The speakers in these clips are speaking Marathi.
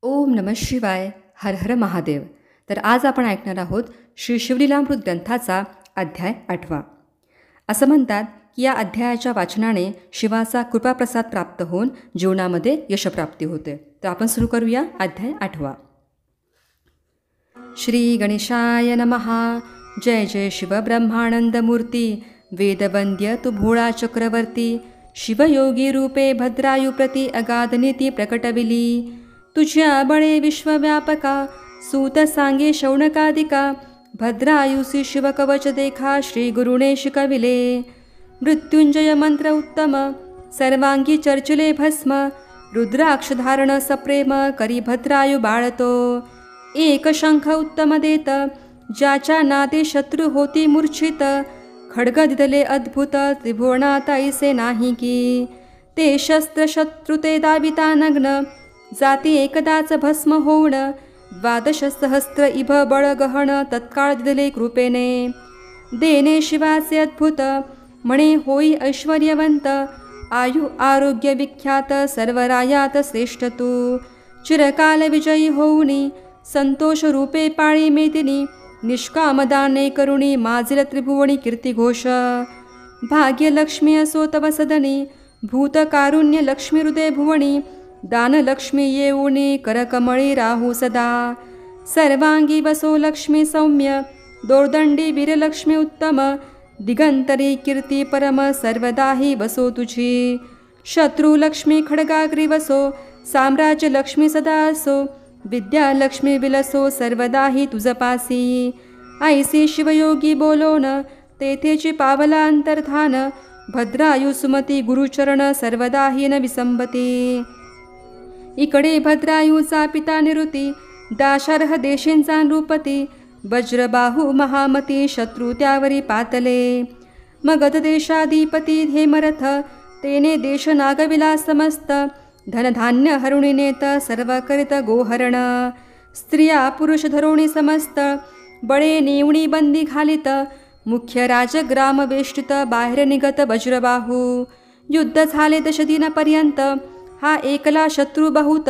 ओम नमः शिवाय. हर हर महादेव. तर आज आपण ऐकणार आहोत श्री शिवलीलामृत ग्रंथाचा अध्याय 8. असं म्हणतात की या अध्यायाच्या वाचनाने शिवाचा कृपाप्रसाद प्राप्त होऊन जीवनामध्ये यशप्राप्ती होते. तर आपण सुरू करूया अध्याय 8. श्री गणेशाय नमः. जय जय शिव ब्रह्मानंद मूर्ती. वेदवंद्य तु भोळा चक्रवर्ती. शिवयोगी रूपे भद्रायु प्रति अगाधनीती प्रकटविली. तुझ्या बळे विश्वव्यापका. सूत सांगे शौनकादिका. भद्रायुसी शिवकवच देखा. श्री गुरुने शिकविले. मृत्युंजय मंत्र उत्तम. सर्वांगी चर्चिले भस्म. रुद्राक्ष धारण सप्रेम. करी भद्रायु बाळतो. एक शंख उत्तम देत. ज्याच्या नादे शत्रु होती मूर्छित. खड्ग दिदले अद्भुत. त्रिभुवनात ऐसे नाही की. ते शस्त्र शत्रु ते दाविता नग्न. जाती एकदाच भस्म होऊन. 12 सहस्त्र इभ बळ गहन. तत्काळ दिदले कृपेने. देणे शिवाचे अद्भुत. म्हणे होई ऐश्वर्यवंत. आयु आरोग्य विख्यात. सर्वरायात श्रेष्ठ तू. चिरकाल विजयी होऊनी. संतोष रूपे पाळी मेदिनी. निष्कामदाने करुणी. माजिल त्रिभुवनी कीर्तिघोष. भाग्यलक्ष्मी असो तव सदनी. भूतकारुण्य लक्ष्मी हृदय भुवनी. दानलक्ष्मी येऊनी. करकमळी राहू सदा. सर्वांगी वसो लक्ष्मी सौम्य. दोर्दंडी वीरलक्ष्मी उत्तम. दिगंतरी कीर्ती परम. सर्वदाही वसो तुझी. शत्रुलक्ष्मी खड्गाग्री वसो. साम्राज्य लक्ष्मी सदा असो. विद्यालक्ष्मी विलसो. सर्वदाही तुझपासी. ऐसी शिवयोगी बोलोन. तेथेची पावला अंतर्धान. भद्रायु सुमती गुरुचरण. सर्वदाही न विसंबती. इकडे भद्रायूचा पिता निरुती. दाशार्ह देशींचा नृपती. वज्रबाहू महामती. शत्रु त्यावरी पातले. मगध देशाधिपती हेमरथ. तेने देश नागविला समस्त. धनधान्य हरुणी नेत. सर्व करित गोहरण. स्त्रिया पुरुष धरुणी समस्त. बळे नेवणी बंदी घालित. मुख्य राजग्राम वेष्टित. बाहेर निगत वज्रबाहू. युद्ध झाले दशदिनपर्यंत. हा एकला शत्रू बहुत.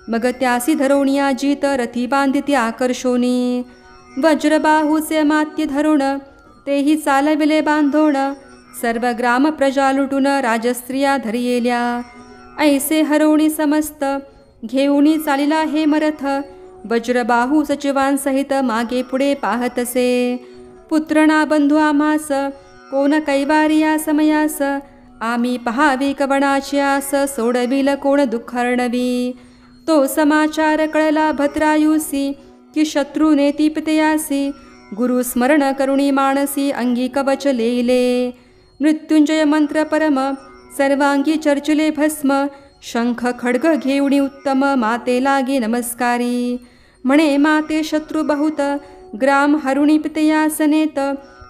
मग त्यासी धरोणिया जीत. रथी बांधिती आकर्षोनी. वज्रबाहूचे मात्य धरुण. तेही चालविले बांधोण. सर्व ग्राम प्रजा लुटून. राजस्त्रिया धरियेल्या. ऐसे हरवणी समस्त. घेऊनी चालिला हेमरथ. वज्रबाहू सचिवांसहित. मागे पुढे पाहतसे. पुत्रना बंधू आम्हास. कोण कैवारिया समयास. आम्ही पहावी कवणाची आस. सोडविल कोण दुःखर्णवी. तो समाचार कळला भद्रायुसी. की शत्रू नेतीपतयासी. गुरुस्मरण करुणी मानसी. अंगी कवच लेले. मृत्युंजय मंत्र परम. सर्वांगी चर्चिले भस्म. शंख खड्ग घेऊणी उत्तम. माते लागे नमस्कारी. म्हणे माते शत्रू बहुत. ग्राम हरुणी पितयास नेत.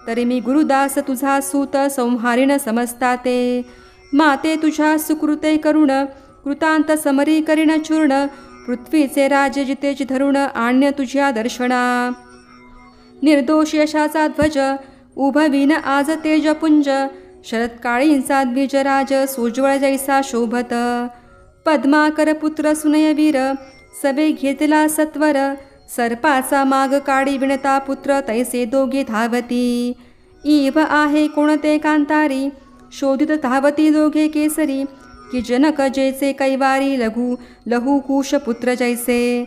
तरी मी गुरुदास तुझा सूत. संहारिण समजताते. माते तुझ्या सुकृते करुण. कृतांत समरी करीण चूर्ण. पृथ्वीचे राज्य जितेची धरुण. आण्य तुझ्या दर्शना. निर्दोष यशाचा ध्वज. उभवीन आज तेजपुंज. शरत्काळींचा द्विजराज. सोज्वळ जैसा शोभत. पद्माकर पुत्र सुनयवीर. सवे घेतला सत्वर. सर्पाचा माग काढी विणता पुत्र. तैसे दोघे धावती. इव आहे कोणते कांतारी. शोधित धावती दोघे केसरी. की जनक जैसे कैवारी. लहूकुश पुत्र जैसे.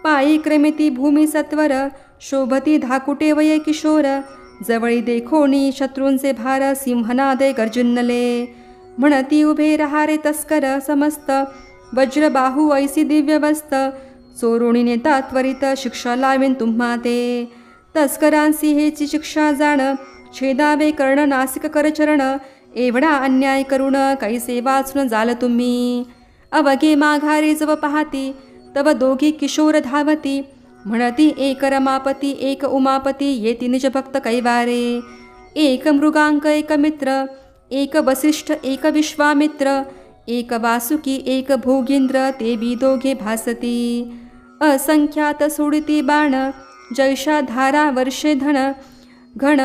पायी क्रमिती भूमी सत्वर. शोभती धाकुटे वये किशोर. जवळी देखोनी शत्रूंचे भार. सिंहनादे गर्जुन्नले. म्हणती उभे रहारे तस्कर समस्त. वज्रबाहू ऐसी दिव्यवस्त. चोरुणी नेता त्वरित. शिक्षा लावेन तुम्हा ते. तस्करांसी हेची शिक्षा जाण. छेदावे कर्ण नासिक करचरण. एवढा अन्याय करुण. कैसे वाचून जाल तुम्ही. अवघे माघारी जव पाहती. तव दोघी किशोर धावती. म्हणती एक रमापती. एक उमापती. येती निज भक्त कैवारे. एक मृगांक एक मित्र. एक वसिष्ठ एक विश्वामित्र. एक वासुकी एक भोगींद्र. ते बी दोघे भासती. असंख्यात सोडिती बाण. जैशा धारा वर्षे धन घन.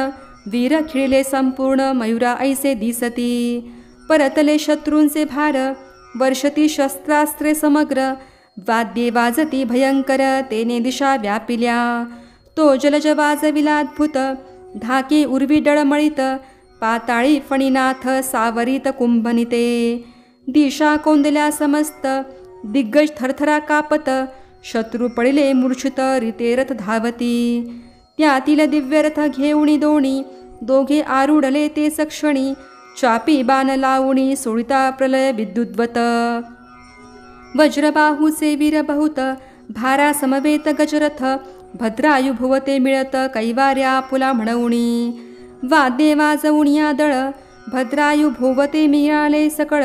वीर खिळले संपूर्ण. मयुरा ऐसे दिसती. परतले शत्रूंचे भार. वर्षती शस्त्रास्त्रे समग्र. वाद्ये वाजती भयंकर तेने दिशा व्यापिल्या. तो जलज वाजविला अद्भुत धाके उर्वी डळमळीत. पाताळी फणीनाथ सावरीत कुंभनिते. दिशा कोंदल्या समस्त दिग्गज थरथरा कापत. शत्रू पडिले मूर्छित रीते रथ धावती. त्यातील दिव्यरथ घेऊनी दोणी दोघे आरूढले ते सक्षणी. चापी बाण लावणी सोडिता प्रलय विद्युद्वत. वज्रबाहूचे वीर बहुत भारा समवेत गजरथ. भद्रायु भुवते मिळत कैवार्या पुला म्हणवणी. वाद्ये वाजवूनिया दळ भद्रायु भुवते मिळाले सकळ.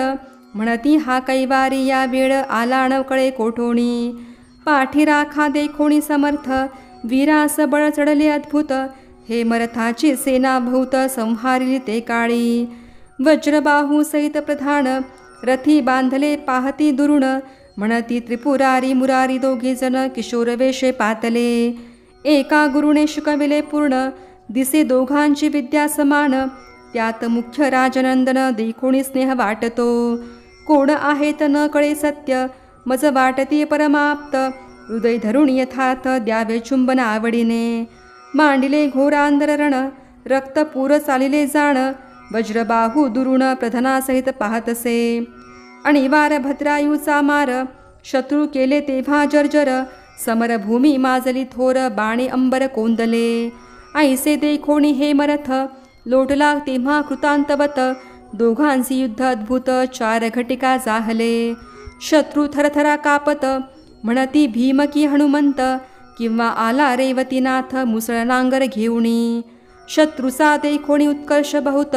म्हणती हा कैवारी या वेळ आला नकळे कोठोणी. पाठी राखा देखोणी समर्थ वीरास बळ चढले अद्भुत. हे मरथाची सेना बहुत संहारिली ते काळी. वज्रबाहू सहित प्रधान रथी बांधले पाहती दुरुण. म्हणती त्रिपुरारी मुरारी दोघे जण किशोरवेशे पातले. एका गुरुने शिकविले पूर्ण दिसे दोघांची विद्या समान. त्यात मुख्य राजनंदन देखोणी स्नेह वाटतो. कोण आहेत न कळे सत्य मज वाटती परमाप्त. हृदय धरून यथार्थ द्यावे चुंबन आवडीने. मांडिले घोरांदर रण रक्त पूर चालिले जाण. वज्रबाहू दुरुण प्रधानासहित पाहतसे. अणिवार भद्रायूचा मार शत्रू केले तेव्हा जर्जर. समरभूमी माजली थोर बाणे अंबर कोंदले. ऐसे देखोणी हे मरथ लोटला तेव्हा कृतांतवत. दोघांची युद्ध अद्भुत 4 घटिका जाहले. शत्रू थरथरा कापत म्हणती भीम की हनुमंत. किंवा आला रेवतीनाथ मुसळनांगर घेऊणी. शत्रुचा देखोणी उत्कर्ष बहुत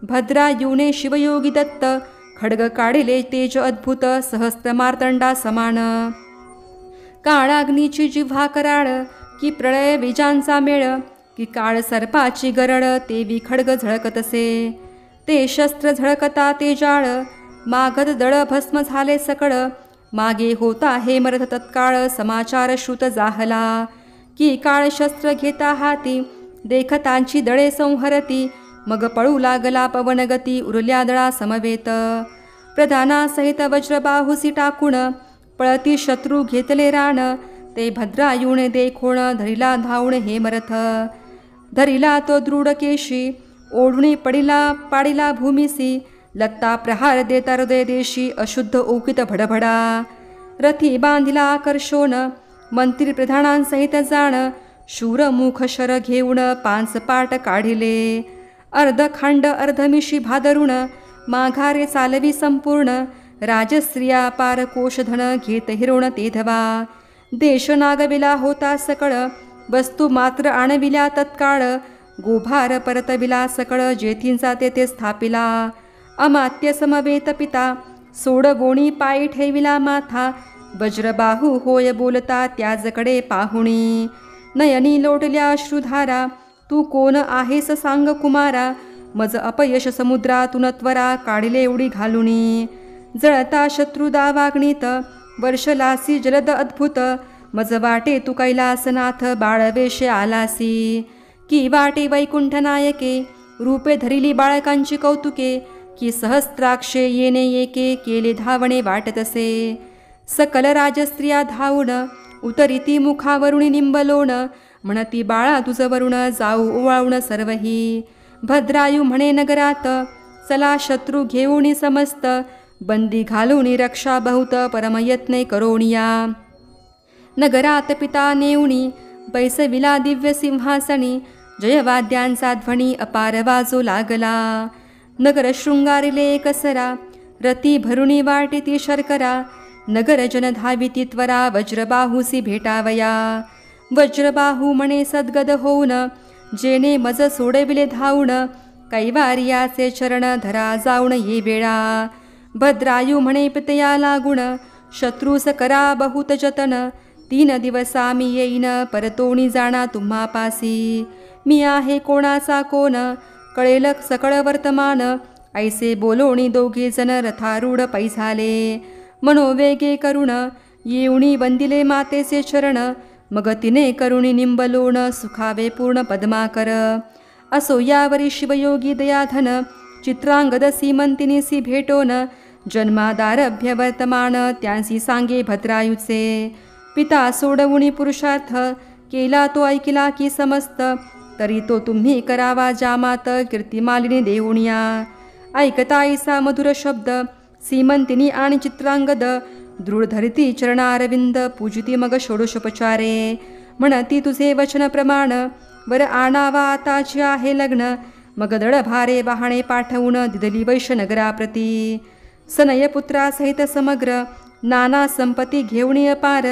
भद्रायूने शिवयोगी दत्त. खड्ग काढिले तेज अद्भुत सहस्त्रमार्तंडा समान. काळाग्नीची जिव्हा कराळ की प्रळय विजांचा मेळ. की काळ सर्पाची गरड तेवी खड्ग झळकतसे. ते शस्त्र झळकता ते जाळ मागत दळ भस्म झाले सकळ. मागे होता हे मरथ तत्काळ समाचार श्रुत जाहला. की काळ शस्त्र घेता हाती देखतांची दळे संहरती. मग पळू लागला पवनगती उरल्या दळा समवेत. प्रधानासहित वज्रबाहुसी टाकून पळती शत्रू घेतले राण. ते भद्रायूने देखोण धरिला धावून हे मरथ. धरिला तो दृढ केशी ओढुणी पाडिला भूमिसी. लत्ता प्रहार देता हृदय देशी अशुद्ध ओकित भडभडा. रथी बांधिला आकर्षोन मंत्री प्रधानांसहित जाण. शूरमुख शर घेऊन 5 पाट काढिले. अर्धखांड अर्धमिशी भादरुण माघारे चालवी संपूर्ण. राजस्त्रिया पार कोशधन घेत हिरोण तेधवा. देश नागविला होता सकळ वस्तू मात्र आणविल्या तत्काळ. गोभार परतविला सकळ जेथींचा तेथे स्थापिला. अमात्य समवेत पिता सोड गोणी पायी ठेविला माथा. वज्रबाहू होय बोलता त्याजकडे पाहुणी. नयनी लोटल्या अश्रुधारा तू कोण आहेस सांग कुमारा. मज अपयश समुद्रातून त्वरा काढिले उडी घालुनी. जळता शत्रुदा वागणीत वर्षलासी जलद अद्भुत. मज वाटे तू कैलासनाथ बाळवेशे आलासी. की वाटे वैकुंठ नायके रूपे धरिली बाळकांची कौतुके. की सहस्त्राक्षे येणे येके केले धावणे वाटतसे. सकल राजस्त्रिया धावून उतरिती मुखावरुणी निंबलोण. म्हणती बाळा तुझ वरुण जाऊ ओवाळून सर्वही. भद्रायू म्हणे नगरात चला शत्रू घेऊनी समस्त. बंदी घालूनी रक्षा बहुत परमयत्ने करोनिया. नगरात पिता नेऊनी बैसविला दिव्य सिंहासनी. जयवाद्यांचा ध्वनी अपार वाजो लागला. नगर शृंगारिले कसरा रती भरुणी वाटिती शर्करा. नगर जन धाविती त्वरा वज्रबाहूसी भेटावया. वज्रबाहू म्हणे सद्गद होऊन जेने मज सोडविले धावून. कैवार्याचे चरण धरा जाऊन ये वेळा. भद्रायू म्हणे पितया लागून शत्रूस करा बहुत जतन. 3 दिवसा मी येईन परतोणी जाणा तुम्हा पासी. मी आहे कोणाचा कोण कळेल सकळ वर्तमान. ऐसे बोलोणी दोघे जण रथारूढ पैझाले. मनोवेगे करुण येऊणी वंदिले मातेचे चरण. मग तिने करुणी निंबलोण सुखावे पूर्ण पद्माकर. असो यावरी शिवयोगी दयाधन चित्रांगद सीमंतिनीसी भेटोन. जन्मादारभ्य वर्तमान त्यांसी सांगे भद्रायूचे. पिता सोडवुनी पुरुषार्थ केला तो ऐकिला की समस्त. तरी तो तुम्ही करावा जामात कीर्तिमालिनी देऊनिया. ऐकता ऐसा मधुर शब्द सीमंतिनी आणि चित्रांगद. दृढ धरिती चरणारविंद पूजिती मग षोडशोपचारे. म्हणती तुझे वचन प्रमाण वर आणावा आताची आहे लग्न. मग दळ भारे वाहणे पाठवून दिदली वैश्यनगराप्रती. सनयपुत्रासहित समग्र नाना संपत्ती घेऊन अपार.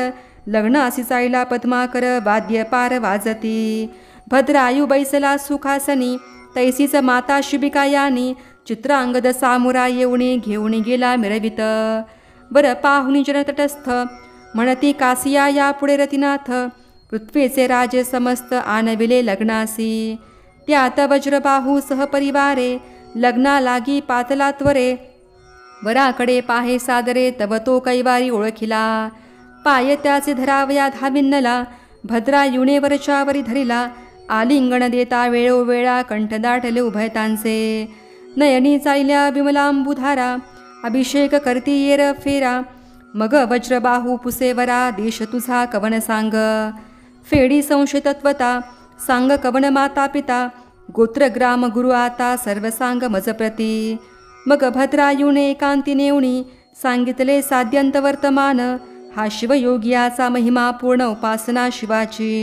लग्नासी चाईला पद्माकर वाद्य पार वाजती. भद्रायू बैसला सुखासनी तैसीच माता शिबिका यानी. चित्रांगद सामुरा येऊनी घेऊन गेला मिरवित. वर पाहुणी जनतटस्थ म्हणती कासिया या पुढे रतिनाथ. पृथ्वीचे राजे समस्त आणविले लग्नासी. त्यात वज्रबाहू सहपरिवारे लग्ना लागी पातला त्वरे. वराकडे पाहे सादरे तव तो कैवारी ओळखिला. पाय त्याचे धरावया धाविन्नला. भद्रायूने वरच्यावरी धरिला. आलिंगण देता वेळोवेळा कंठ दाटले उभयतांचे. नयनी चालल्या विमलांबुधारा अभिषेक करती येर फेरा. मग वज्रबाहू पुसेवरा देश तुझा कवन सांग. फेडी संशयतत्वता सांग कवन माता पिता. गोत्र ग्राम गुरु आता सर्व सांग मजप्रती. मग भद्रायूने एकांती नेवणी सांगितले साध्यंत वर्तमान. हा शिवयोगियाचा महिमा पूर्ण उपासना शिवाची.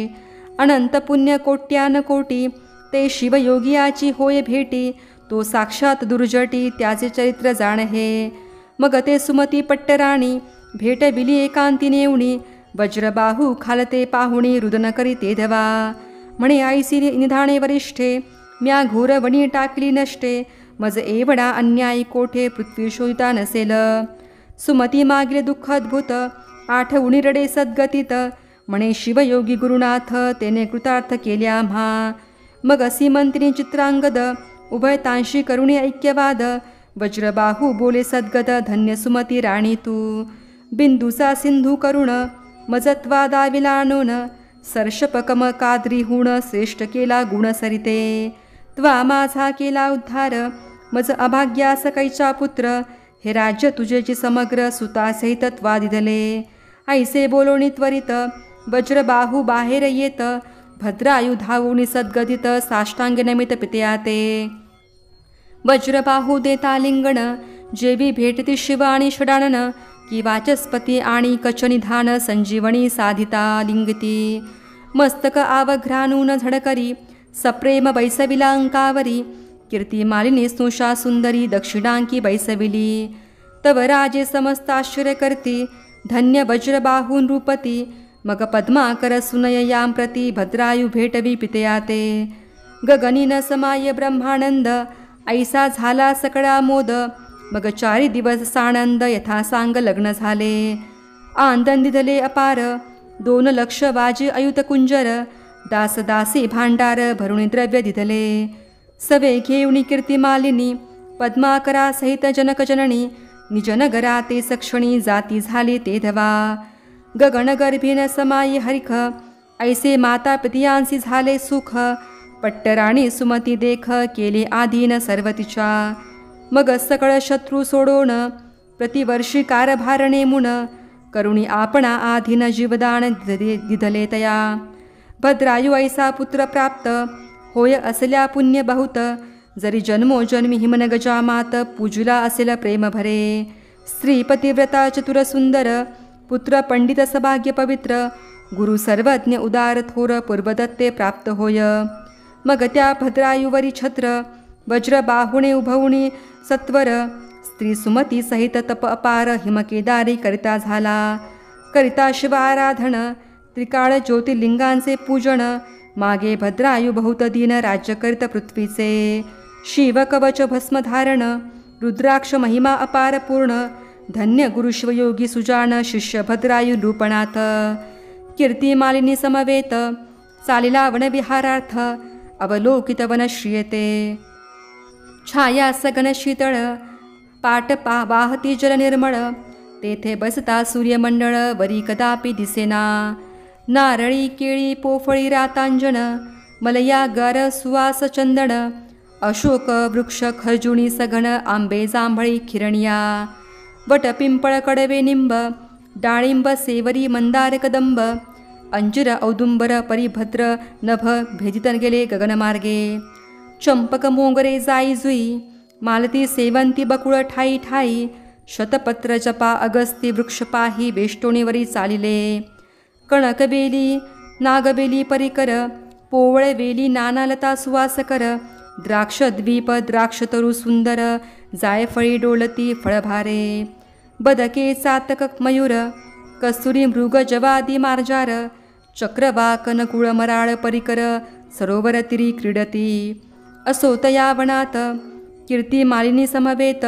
अनंत पुण्य कोट्यान कोटी ते शिवयोगियाची होय भेटी. तो साक्षात दुर्जटी त्याचे चरित्र जाण हे. मग ते सुमती पट्टराणी भेटविली एकांती नेवणी. वज्रबाहू खालते पाहुणी रुदन करीते धवा. म्हणे आईसी निधाणे वरिष्ठे म्या घोरवणी टाकली नष्टे. मज एवढा अन्यायी कोठे पृथ्वी शोधिता नसेल. सुमती मागले दुःख अद्भुत आठवणी रडे सद्गतीत. म्हणे शिवयोगी गुरुनाथ तेने कृतार्थ केल्या आम्हा. मग सीमंतिनी चित्रांगद उभयतांशी करुणी ऐक्यवाद. वज्रबाहू बोले सद्गत धन्य सुमती राणी तू. बिंदूचा सिंधू करुण मजत्वादाविला नोन. सर्षपकम काद्रीहूण श्रेष्ठ केला गुण सरिते. त्वा माझा केला उद्धार मज अभाग्यास कैचा पुत्र. हे राज्य तुझेची समग्र सुतासहित त्वा दिदले. ऐसे बोलोणी त्वरित वज्रबाहू बाहेर येत. भद्रायू धावूनी सद्गदित साष्टांग नमित पित्याते. वज्रबाहू देता लिंगण जेवी भेटती शिव आणि षडानन. की वाचस्पती आणि कचनिधान संजीवनी साधिता लिंगती. मस्तक आवघ्रानून झडकरी सप्रेम बैसविला अंकावरी. कीर्ती मालिनी स्नुषा सुंदरी दक्षिणांकी बैसविली. तव राजे समस्त आश्चर्य करती धन्य वज्रबाहून रूपती. मग पद्माकर सुनययां प्रती भद्रायू भेटवी पितयाते. गगनीन समाय ब्रह्मानंद ऐसा झाला सकळा मोद. मग 4 दिवस सानंद यथा सांग लग्न झाले. आंदन दिधले अपार 2 लक्ष वाजे अयुत कुंजर. दासदासी भांडार भरुणी द्रव्य दिधले. सवे घेऊनी कीर्तिमालिनी पद्माकरा सहित जनकजननी. निजनगरा ते सक्षणी जाती झाली ते धवा. गगनगर्भीन समाई हरिख ऐसे माता पितियांसी झाले सुख. पट्टराणी सुमती देख केले आधीन सर्व तिच्या. मग सकळ शत्रू सोडोन प्रतिवर्षी कारभार नेमुन. करुणी आपणा आधीन जीवदान दिधले तया. भद्रायू ऐसा पुत्र प्राप्त होय असल्या पुण्य बहुत. जरी जन्मोजन्मी हिमनगजामात पूजुला असेल प्रेम भरे. स्त्री पतिव्रता चतुर सुंदर पुत्र पंडित सभाग्य पवित्र. गुरु सर्वज्ञ उदार थोर पूर्वदत्ते प्राप्त होय. मग त्या भद्रायुवरी छत्र वज्रबाहुणे उभवणी सत्वर. स्त्री सुमती सहित तप अपार हिमकेदारी करिता झाला. करिता शिवाराधन त्रिकाळ ज्योतिर्लिंगांचे पूजन. मागे भद्रायू बहुत दिन राज्य करित पृथ्वीचे. शिव कवच भस्मधारण रुद्राक्ष महिमा अपार पूर्ण. धन्य गुरु शिवयोगी सुजान शिष्य भद्रायू रूपनाथ. कीर्ती मालिनी समवेत चालिला वनविहारार्थ. अवलोकित वन श्रियते छाया सगन शीतळ. पाट वाहती जल निर्मळ. तेथे बसता सूर्यमंडळ वरी कदापि दिसेना. नारळी केळी पोफळी रातांजन. मलया गर सुवास चंदन. अशोक वृक्ष खर्जुणी सघन आंबे जांभळी खिरण्या. वट पिंपळ कडवे निंब डाळिंब सेवरी मंदार कदंब अंजिर औदुंबर परिभद्र नभ भेदित गेले गगनमार्गे चंपक मोगरे जाई जुई मालती सेवंती बकुळ ठाई ठाई शतपत्र जपा अगस्ती वृक्षपाही वेष्टोणीवरी चालिले कणकबेली नागबेली परिकर पोवळे वेली नानालता सुवासकर द्राक्षद्वीप द्राक्षतरू सुंदर जायफळी डोलती फळभारे बदके चातक मयूर कस्तुरी मृग जवादी मार्जार चक्रवाक नकुळ मराळ परिकर सरोवर तिरी क्रीडती असोतया वनात कीर्ती मालिनी समवेत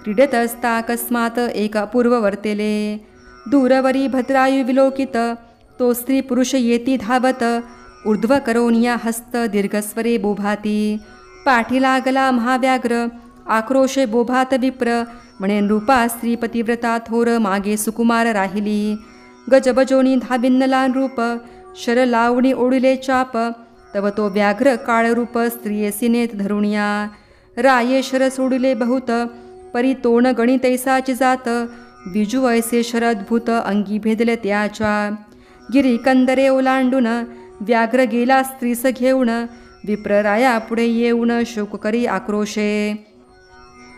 क्रीडतस्ताकस्मात् एक अपूर्व वर्तेले दूरवरी भद्रायु विलोकित तो स्त्री पुरुष येती धावत ऊर्ध्व करोनिया हस्त दीर्घस्वरे बोभाती पाठी लागला महाव्याघ्र आक्रोशे बोभात विप्र म्हणे नृपा स्त्री पतिव्रता थोर मागे सुकुमार राहिली गजबजोनी धाबिन्नला नृप शर लावणी ओढिले चाप तव तो व्याघ्र काळरूप स्त्रियेसिनेत धरुणिया राये शर सोडिले बहुत परी तोण गणितैसाची जात विजू ऐसे शरद्भूत अंगी भेदले त्याच्या गिरी कंदरे ओलांडून व्याघ्र गेला स्त्रीस घेऊन विप्रराया पुढे येऊन शोक करी आक्रोशे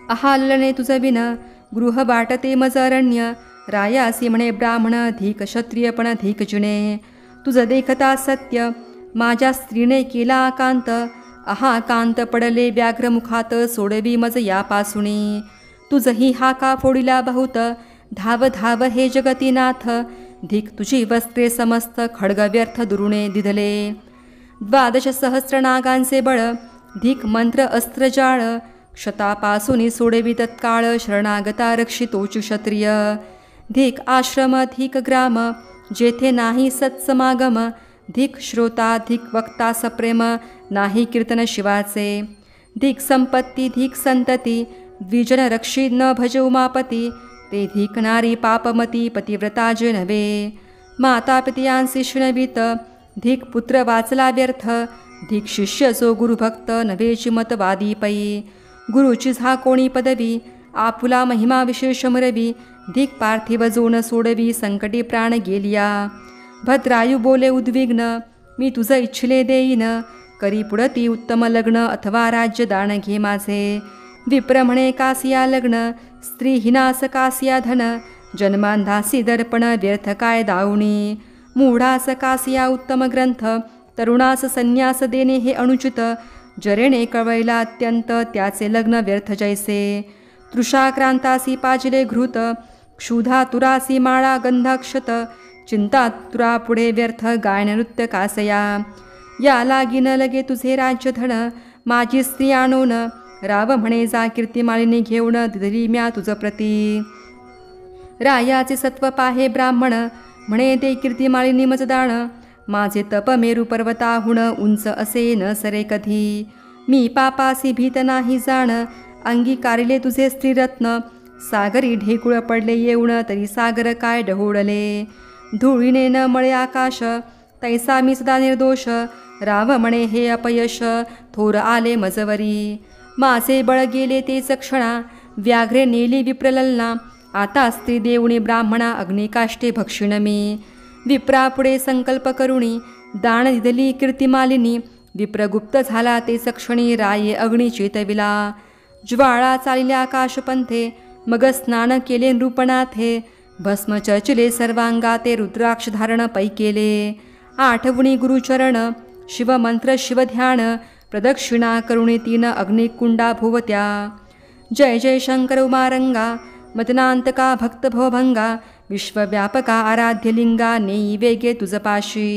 अहालने तुझ विन गृह वाटते मजरण्य रायासी म्हणे ब्राह्मण धीक क्षत्रियपण धीक जिणे तुझ देखता सत्य माझ्या स्त्रीने केला आकांत अहा कांत पडले व्याघ्रमुखात सोडवी मज यापासुनी तुझही हाका फोडिला बहुत धाव धाव हे जगतीनाथ धिक तुझी वस्त्रे समस्त खड्ग व्यर्थ दुरुणे दिधले 12 सहस्र नागांचे बळ धिक मंत्र अस्त्र जाळ क्षतापासून सोडवी तत्काळ शरणागता रक्षितोची क्षत्रिय धिक आश्रम धिक ग्राम जेथे नाही सत्समागम धिक श्रोता धिक वक्ता सप्रेम नाही कीर्तन शिवाचे धिक संपत्ती धिक संतती द्विजन रक्षी न भज उमापती ते धिक नारी पापमती पतिव्रता जे नव्हे माता पितयांसी शिणवीत धिक पुत्र वाचला व्यर्थ धिक शिष्य जो गुरुभक्त नव्हेची मतवादी पै गुरुची झाकोणी पदवी आपुला महिमा विशेष मरवी धिक पार्थिव जोन सोडवी संकटी प्राण गेलिया भद्रायू बोले उद्विग्न मी तुझं इच्छिले देईन करी पुढती उत्तम लग्न अथवा राज्य दान घे माझे विप्र म्हणे कासिया लग्न स्त्री हिनास कासिया धन जन्मांधासी दर्पण व्यर्थ काय दावणी मूढास कासिया उत्तम ग्रंथ तरुणास संन्यास देणे हे अनुचित जरेणे कळवैला अत्यंत त्याचे लग्न व्यर्थ जैसे तृषाक्रांतासी पाजिले घृत क्षुधा तुरासी माळा गंधाक्षत चिंता तुरा पुढे व्यर्थ गायन नृत्य कासया या लागी न लगे तुझे राज्य धन माझी स्त्री आणून राव म्हणे जा कीर्तिमालिनी घेऊन दिली म्या तुझ प्रती रायाचे सत्व पाहे ब्राह्मण म्हणे ते कीर्तिमालिनी मजदाण माझे तप मेरू पर्वताहून उंच असे न सरे कधी मी पापासी भीत नाही जाण अंगीकारिले तुझे स्त्रीरत्न सागरी ढेकुळ पडले येऊन तरी सागर काय डहोळले धुळीने न मळे आकाश तैसा मी सदा निर्दोष राव म्हणे हे अपयश थोर आले मजवरी माझे बळ गेले तेच क्षणा व्याघ्रे नेली विप्रललना आता स्त्री देऊणी ब्राह्मणा अग्निकाष्टे भक्षिण मी विप्रापुढे संकल्प करुणी दान दिदली कीर्तिमालिनी विप्रगुप्त झाला तेच क्षणी राये अग्नी चेतविला ज्वाळा चालिल्या आकाशपंथे मग स्नान केले नृपनाथे भस्म चर्चिले सर्वांगाते रुद्राक्ष धारण पै केले आठवणी गुरुचरण शिवमंत्र शिवध्यान प्रदक्षिणा करुणी तीन अग्निकुंडा भुवत्या जय जय शंकर उमारंगा मदनांतका भक्त भवभंगा विश्वव्यापका आराध्यलिंगा नेई वेगे तुझपाशी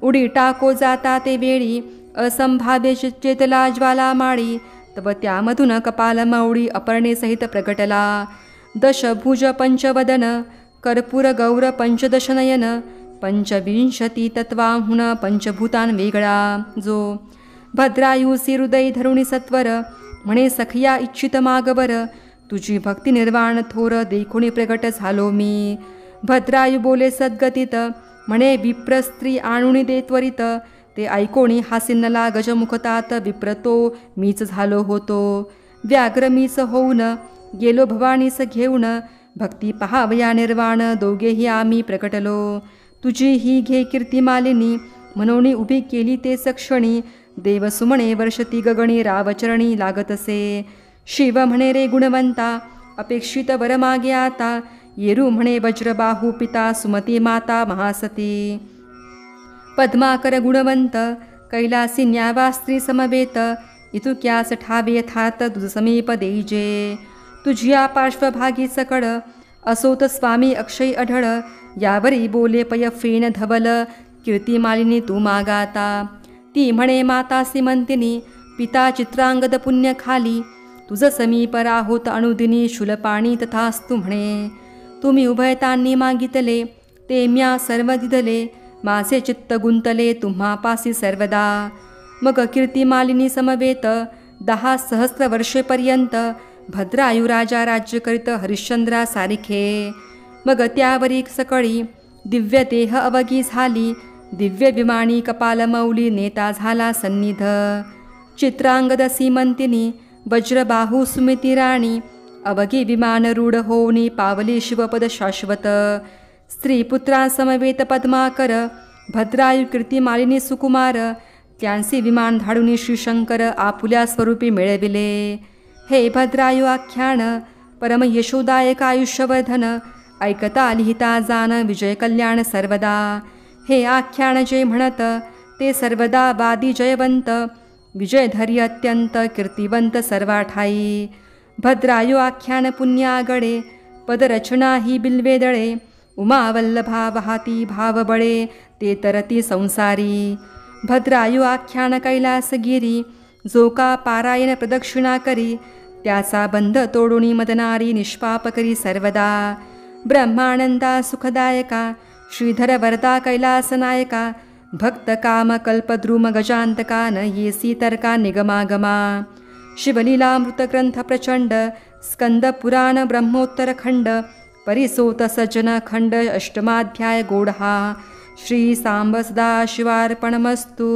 उडी टाको जाता ते वेळी असंभाव्य चेतला ज्वाला माळी तव त्यामधून कपाल मौळी अपर्णे सहित प्रगटला दशभुज पंचवदन कर्पूर गौर पंचदशनयन पंचविंशती तत्वाहुन पंचभूतान वेगळा जो भद्रायुसी हृदय धरुणी सत्वर म्हणे सखिया इच्छित मागवर तुझी भक्ती निर्वाण थोर देखुणी प्रगट झालो मी भद्रायू बोले सद्गतीत म्हणे विप्रस्त्री आणुणी दे त्वरित ते ऐकोणी हासिन्नला गजमुखतात विप्रतो मीच झालो होतो व्याघ्र मीच होऊन गेलो भवानीस घेऊन भक्ती पहावया निर्वाण दोघेही आम्ही प्रकटलो. तुझी ही घे कीर्ती मालिनी म्हणून उभी केली ते सक्षणी. देव सुमणे वर्षती गगणी रावचरणी लागतसे. शिव म्हणे रे गुणवंता अपेक्षित वर मागे आता. येरू म्हणे वज्रबाहू पिता सुमती माता महासती. पद्माकर गुणवंत कैलासी न्यावा स्त्री समवेत. इतुक्यास ठावे यथार्थ तुझ समीप देईजे. तुझिया पार्श्वभागी सकळ असोत स्वामी अक्षय अढळ. यावरी बोले पय फेन धवल कीर्ती मालिनी तू मागाता. ती म्हणे माता सीमंतिनी पिता चित्रांगद पुण्य खाली. तुझ समीप राहोत अनुदिनी शूलपाणी तथास्तु म्हणे. तुम्ही उभयतांनी मागितले ते म्या सर्व दिदले. माझे चित्त गुंतले तुम्हापासी सर्वदा. मग कीर्ती मालिनी समवेत 10 सहस्र वर्षेपर्यंत भद्रायू राजा राज्य करीत हरिश्चंद्रा सारिखे. मग त्यावरी सकळी दिव्य देह अवघी झाली. दिव्य विमानी कपालमौली नेता झाला सन्निध. चित्रांगद सीमंतिनी वज्रबाहू सुमिती राणी. अवघी विमान रूढ होऊनी पावली शिवपद शाश्वत. स्त्रीपुत्रांसमवेत पद्माकर भद्रायू कीर्ती मालिनी सुकुमार. त्यांचे विमान धाडूनी श्रीशंकर आपुल्या स्वरूपी मिळविले. हे भद्रायू आख्यान परम यशोदायक आयुष्यवर्धन. ऐकता लिहिता जाण विजय कल्याण सर्वदा. हे आख्यान जे म्हणत ते सर्वदा वादी जयवंत. विजयधरी अत्यंत कीर्तिवंत सर्वा ठाई. भद्रायू आख्यान पुण्यागडे पदरचना ही बिल्वेदळे. उमावल्लभा वाहती भावबळे ते तरती संसारी. भद्रायू आख्यान कैलासगिरी जो का पारायण प्रदक्षिणा करी. त्याचा बंध तोडुनी मदनारी निष्पाप करी सर्वदा. ब्रह्मानंदा सुखदायका श्रीधर वरदा कैलासनायका. भक्त काम कल्पद्रुम गजांतका न येसी तर्का निगमागमा. शिवलीलामृत ग्रंथ प्रचंड स्कंद पुराण ब्रह्मोत्तर खंड. परिसोत सज्जन खंड अष्टमाध्याय गोढा. श्री सांब सदाशिवार्पणमस्तु.